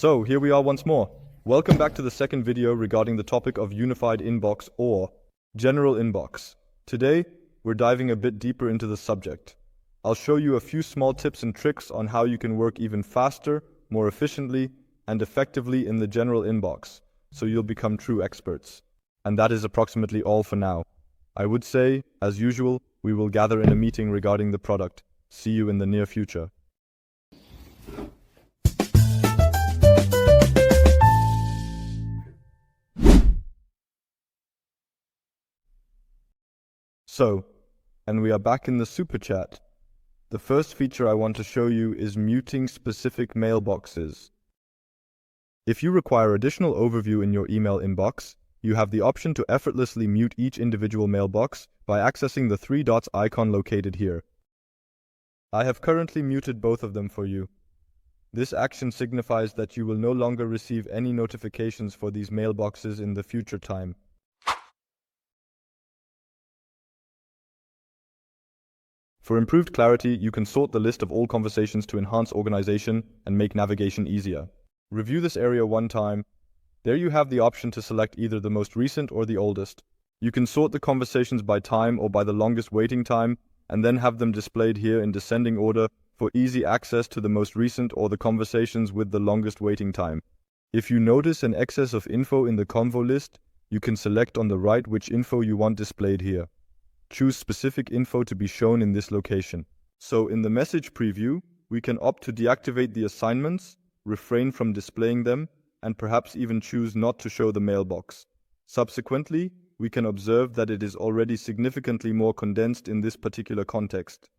So here we are once more. Welcome back to the second video regarding the topic of unified inbox or general inbox. Today, we're diving a bit deeper into the subject. I'll show you a few small tips and tricks on how you can work even faster, more efficiently, and effectively in the general inbox, so you'll become true experts. And that is approximately all for now. I would say, as usual, we will gather in a meeting regarding the product. See you in the near future. And we are back in the Superchat. The first feature I want to show you is muting specific mailboxes. If you require additional overview in your email inbox, you have the option to effortlessly mute each individual mailbox by accessing the three dots icon located here. I have currently muted both of them for you. This action signifies that you will no longer receive any notifications for these mailboxes in the future time. For improved clarity, you can sort the list of all conversations to enhance organization and make navigation easier. Review this area one time. There you have the option to select either the most recent or the oldest. You can sort the conversations by time or by the longest waiting time, and then have them displayed here in descending order for easy access to the most recent or the conversations with the longest waiting time. If you notice an excess of info in the convo list, you can select on the right which info you want displayed here. Choose specific info to be shown in this location. So in the message preview, we can opt to deactivate the assignments, refrain from displaying them, and perhaps even choose not to show the mailbox. Subsequently, we can observe that it is already significantly more condensed in this particular context.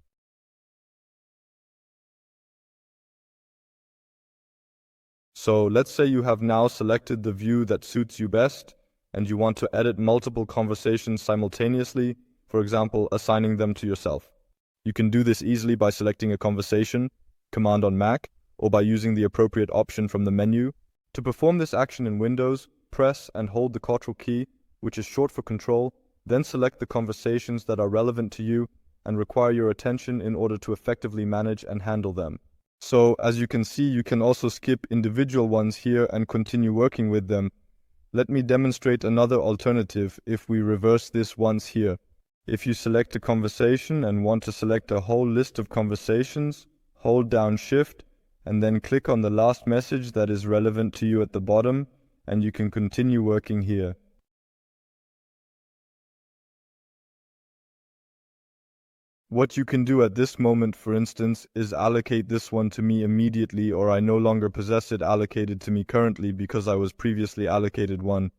So let's say you have now selected the view that suits you best, and you want to edit multiple conversations simultaneously, for example, assigning them to yourself. You can do this easily by selecting a conversation, command on Mac, or by using the appropriate option from the menu. To perform this action in Windows, press and hold the Ctrl key, which is short for control, then select the conversations that are relevant to you and require your attention in order to effectively manage and handle them. So, as you can see, you can also skip individual ones here and continue working with them. Let me demonstrate another alternative if we reverse this once here. If you select a conversation and want to select a whole list of conversations, hold down Shift and then click on the last message that is relevant to you at the bottom, and you can continue working here. What you can do at this moment, for instance, is allocate this one to me immediately, or I no longer possess it allocated to me currently because I was previously allocated one.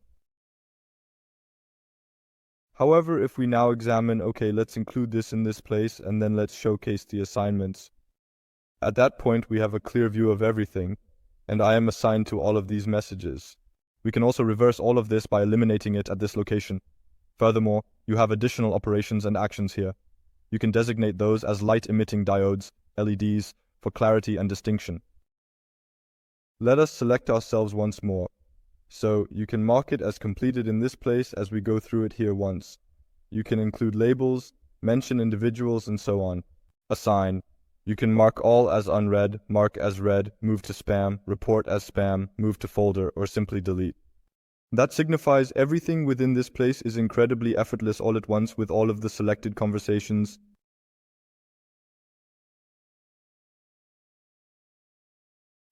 However, if we now examine, okay, let's include this in this place and then let's showcase the assignments. At that point, we have a clear view of everything, and I am assigned to all of these messages. We can also reverse all of this by eliminating it at this location. Furthermore, you have additional operations and actions here. You can designate those as light-emitting diodes, LEDs, for clarity and distinction. Let us select ourselves once more. So you can mark it as completed in this place as we go through it here once. You can include labels, mention individuals, and so on. Assign. You can mark all as unread, mark as read, move to spam, report as spam, move to folder, or simply delete. That signifies everything within this place is incredibly effortless all at once with all of the selected conversations.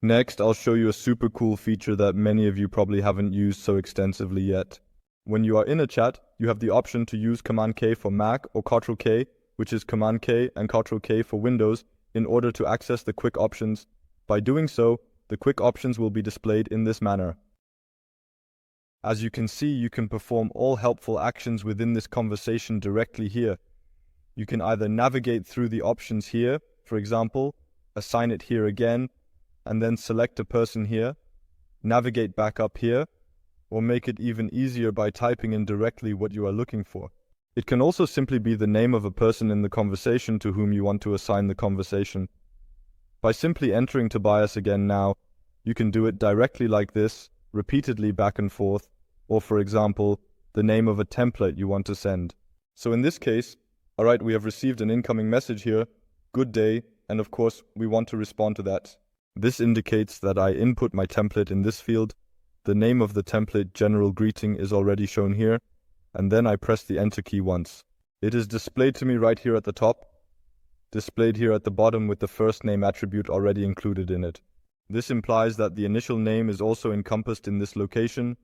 Next, I'll show you a super cool feature that many of you probably haven't used so extensively yet. When you are in a chat, you have the option to use Command K for Mac or Ctrl K, which is Command K and Ctrl K for Windows, in order to access the quick options. By doing so, the quick options will be displayed in this manner. As you can see, you can perform all helpful actions within this conversation directly here. You can either navigate through the options here, for example, assign it here again, and then select a person here, navigate back up here, or make it even easier by typing in directly what you are looking for. It can also simply be the name of a person in the conversation to whom you want to assign the conversation. By simply entering Tobias again now, you can do it directly like this, repeatedly back and forth, or for example, the name of a template you want to send. So in this case, alright, we have received an incoming message here, good day, and of course we want to respond to that. This indicates that I input my template in this field. The name of the template general greeting is already shown here, and then I press the enter key once. It is displayed to me right here at the top, displayed here at the bottom with the first name attribute already included in it. This implies that the initial name is also encompassed in this location,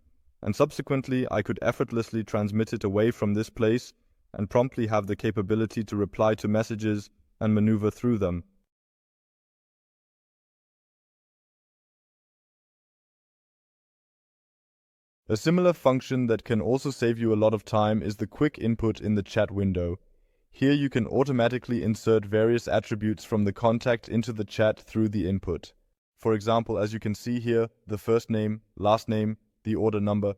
and subsequently I could effortlessly transmit it away from this place and promptly have the capability to reply to messages and maneuver through them. A similar function that can also save you a lot of time is the quick input in the chat window. Here you can automatically insert various attributes from the contact into the chat through the input. For example, as you can see here, the first name, last name, the order number.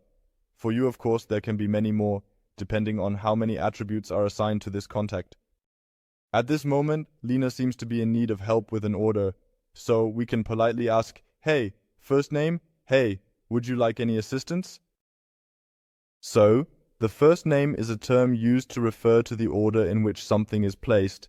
For you, of course, there can be many more, depending on how many attributes are assigned to this contact. At this moment, Lena seems to be in need of help with an order, so we can politely ask, "Hey, first name, hey, would you like any assistance?" So, the first name is a term used to refer to the order in which something is placed,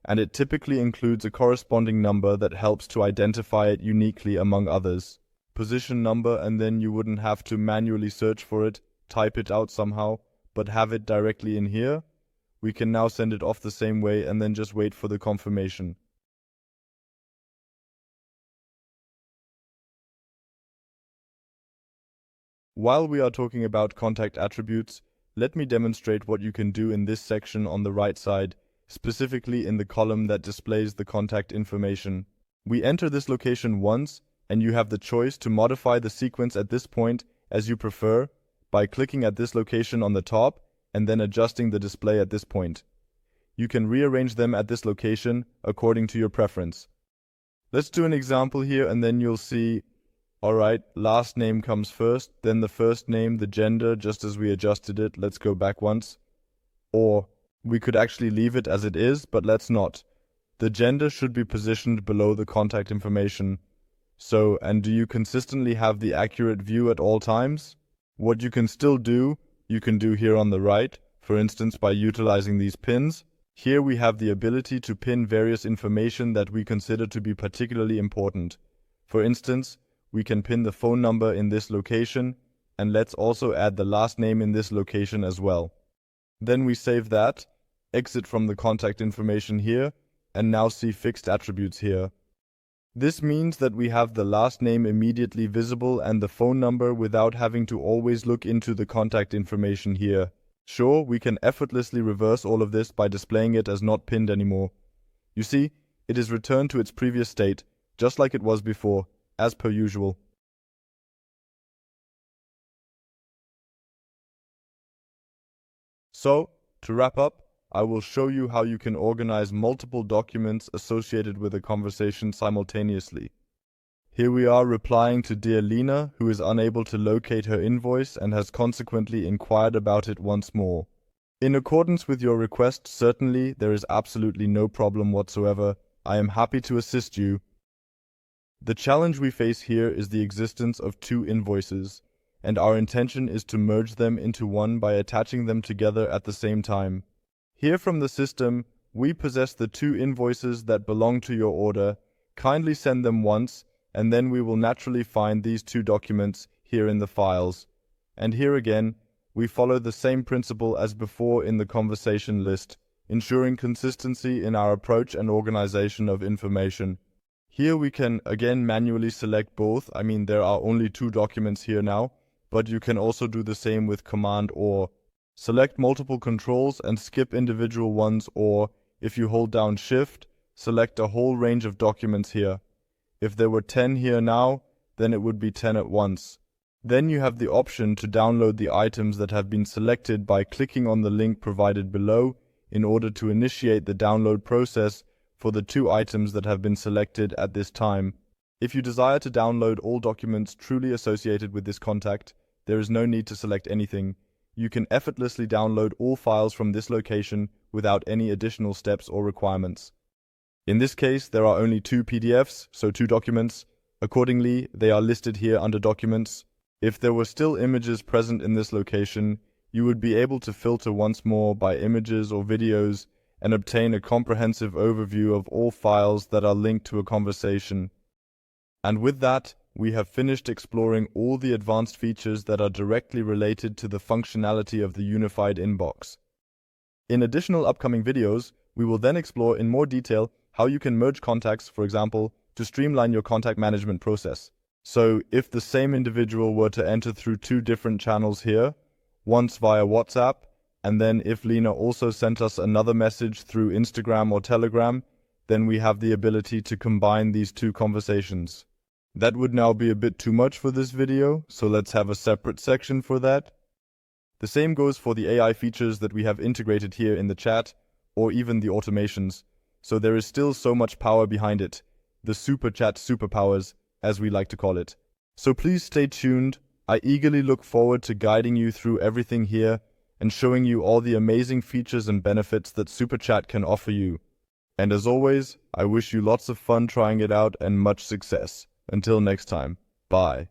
and it typically includes a corresponding number that helps to identify it uniquely among others. Position number, and then you wouldn't have to manually search for it, type it out somehow, but have it directly in here. We can now send it off the same way and then just wait for the confirmation. While we are talking about contact attributes, let me demonstrate what you can do in this section on the right side, specifically in the column that displays the contact information. We enter this location once, and you have the choice to modify the sequence at this point as you prefer by clicking at this location on the top and then adjusting the display at this point. You can rearrange them at this location according to your preference. Let's do an example here and then you'll see, alright, last name comes first, then the first name, the gender, just as we adjusted it. Let's go back once. Or we could actually leave it as it is, but let's not. The gender should be positioned below the contact information. So, and do you consistently have the accurate view at all times? What you can still do, you can do here on the right, for instance by utilizing these pins. Here we have the ability to pin various information that we consider to be particularly important. For instance, we can pin the phone number in this location, and let's also add the last name in this location as well. Then we save that, exit from the contact information here, and now see fixed attributes here. This means that we have the last name immediately visible and the phone number without having to always look into the contact information here. Sure, we can effortlessly reverse all of this by displaying it as not pinned anymore. You see, it is returned to its previous state, just like it was before, as per usual. So, to wrap up, I will show you how you can organize multiple documents associated with a conversation simultaneously. Here we are replying to dear Lena, who is unable to locate her invoice and has consequently inquired about it once more. In accordance with your request, certainly, there is absolutely no problem whatsoever. I am happy to assist you. The challenge we face here is the existence of two invoices, and our intention is to merge them into one by attaching them together at the same time. Here from the system, we possess the two invoices that belong to your order. Kindly send them once, and then we will naturally find these two documents here in the files. And here again, we follow the same principle as before in the conversation list, ensuring consistency in our approach and organization of information. Here we can again manually select both. I mean, there are only two documents here now, but you can also do the same with Command or. Select multiple controls and skip individual ones, or, if you hold down Shift, select a whole range of documents here. If there were 10 here now, then it would be 10 at once. Then you have the option to download the items that have been selected by clicking on the link provided below in order to initiate the download process for the two items that have been selected at this time. If you desire to download all documents truly associated with this contact, there is no need to select anything. You can effortlessly download all files from this location without any additional steps or requirements. In this case, there are only two PDFs, so two documents. Accordingly, they are listed here under Documents. If there were still images present in this location, you would be able to filter once more by images or videos and obtain a comprehensive overview of all files that are linked to a conversation. And with that, we have finished exploring all the advanced features that are directly related to the functionality of the unified inbox. In additional upcoming videos, we will then explore in more detail how you can merge contacts, for example, to streamline your contact management process. So if the same individual were to enter through two different channels here, once via WhatsApp, and then if Lena also sent us another message through Instagram or Telegram, then we have the ability to combine these two conversations. That would now be a bit too much for this video, so let's have a separate section for that. The same goes for the AI features that we have integrated here in the chat, or even the automations. So there is still so much power behind it, the Superchat superpowers, as we like to call it. So please stay tuned. I eagerly look forward to guiding you through everything here and showing you all the amazing features and benefits that Superchat can offer you. And as always, I wish you lots of fun trying it out and much success. Until next time, bye.